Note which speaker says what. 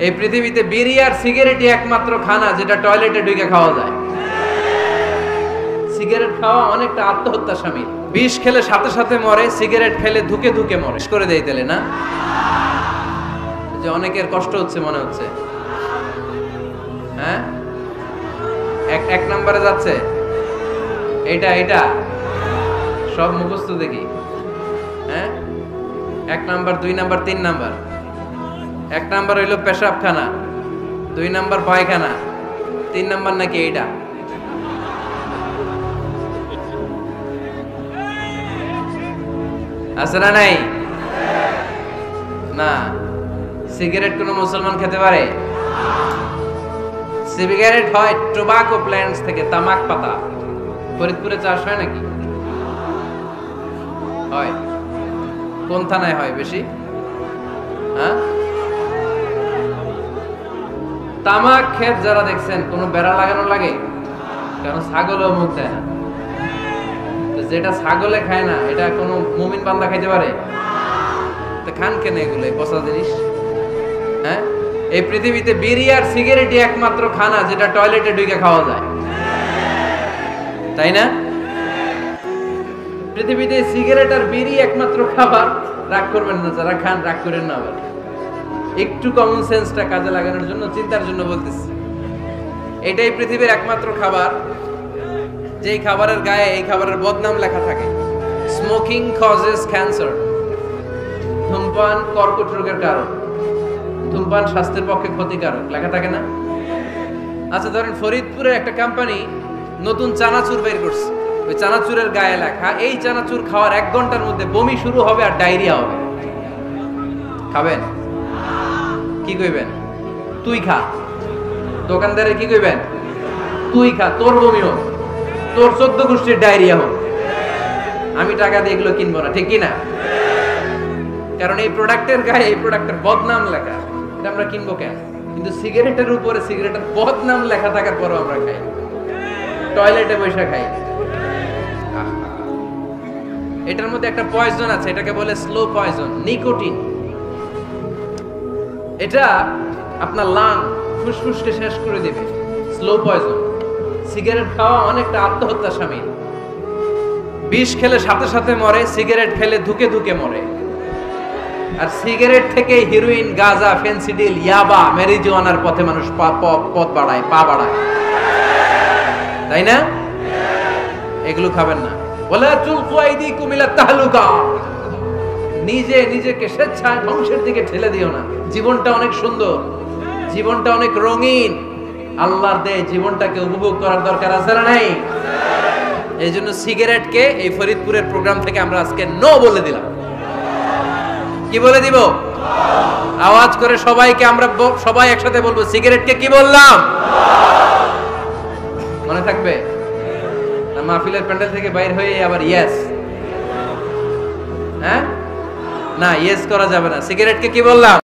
Speaker 1: এই পৃথিবীতে বিড়ি আর সিগারেটই একমাত্র খানা যেটা টয়লেটে ঢুকে খাওয়া যায়। সিগারেট খাওয়া অনেকটা আত্মহত্যা শামিল। বিষ খেলে সাথে সাথে মরে, সিগারেট খেলে ধুকে ধুকে মরে। করে দেই তাহলে না, যে অনেকের কষ্ট হচ্ছে মনে হচ্ছে। হ্যাঁ, এক নম্বরে যাচ্ছে এটা সব মুখস্থ দেখি। হ্যাঁ, 1 নাম্বার 2 নাম্বার 3 নাম্বার। 1 নাম্বার হইল পেশাবখানা, 2 নাম্বার পায়খানা, 3 নাম্বার নাকি এইটা। আছে না নাই? না। সিগারেট কোন মুসলমান খেতে পারে? সিগারেট হয় টোবাকো প্ল্যান্টস থেকে, তামাক পাতা। ফরিদপুরে চাষ হয় নাকি? হয়। কোন থানায় হয় বেশি? হ্যাঁ, তামাক ক্ষেত যারা দেখছেন কোনো বেড়া লাগানো লাগে? কারণ ছাগলও মুখ দেয় না। তো যেটা ছাগলে খায় না এটা কোনো মুমিন বান্দা খাইতে পারে? তো খান কেন এগুলো, পচা জিনিস? হ্যাঁ, এই পৃথিবীতে বিড়ি আর সিগারেটই একমাত্র খানা যেটা টয়লেটে ঢুকে খাওয়া যায়, তাই না? পৃথিবীতে সিগারেট আর বিড়ি একমাত্র খাবার। রাগ করবেন না যারা খান, রাগ করেন না। আবার একটু কমন সেন্সটা কাজে লাগানোর জন্য, চিন্তার জন্য বলতেছি। এটাই পৃথিবীর একমাত্র খাবার যেই খাবারের গায়ে এই খাবারের বদনাম লেখা থাকে, স্মোকিং কজেস ক্যান্সার। ধূমপান কর্কট রোগের কারণ, ধূমপান স্বাস্থ্যের পক্ষে ক্ষতিকারক লেখা থাকে না? আচ্ছা, ধরেন ফরিদপুরের একটা কোম্পানি নতুন চানাচুর বের করছে, ওই চানাচুরের গায়ে লেখা এই চানাচুর খাওয়ার 1 ঘন্টার মধ্যে বমি শুরু হবে আর ডায়রিয়া হবে। খাবেন? কি কইবেন? তুই খা। দোকানদারে কি কইবেন? তুই খা, তোর বমি হোক, তোর 14 গোষ্ঠীর ডায়রিয়া হোক, আমি টাকা দিয়ে এগুলো কিনবো না। ঠিক কি না? কারণ এই প্রোডাক্টের গায়ে এই প্রোডাক্টের বদনাম লেখা, এটা আমরা কিনবো কেন? কিন্তু সিগারেটের উপরে সিগারেটের বদনাম লেখা থাকার পরও আমরা খাই, টয়লেটে বসে খাই। এটার মধ্যে একটা পয়জন আছে, এটাকে বলে স্লো পয়জন, নিকোটিন। এটা আপনার লাং, ফুসফুসকে শেষ করে দেবে। Slow poison. সিগারেট খাওয়া অনেকটা আত্মহত্যা শামিল। বিষ খেলে সাথে সাথে মরে, সিগারেট খেলে ধুকে ধুকে মরে। আর সিগারেট থেকে হিরোইন, গাঁজা, ফেন্সিডিল, ইয়াবা, ম্যারিজুয়ানার পথে মানুষ পথ বাড়ায়, পা বাড়ায়, তাই না? এগুলো খাবেন না। ওয়ালা তুলকু আইদিকুম ইলা তাহলুকা। নিজেকে স্বেচ্ছায় ধ্বংসের দিকে ঠেলে দিও না। জীবনটা অনেক সুন্দর, জীবনটা অনেক রঙিন। আল্লাহর দেয় জীবনটাকে উপভোগ করার দরকার আছে না নাই? এই জন্য সিগারেটকে এই ফরিদপুরের প্রোগ্রাম থেকে আমরা আজকে নো বলে দিলাম। কি বলে দিব? আওয়াজ করে সবাইকে আমরা সবাই একসাথে বলবো, সিগারেটকে কি বললাম? মনে থাকবে না? মাহফিলের প্যান্ডেল থেকে বাইরে হয়ে আবার ইয়েস, হ্যাঁ না, ইয়েস করা যাবে না। সিগারেটকে কি বললাম?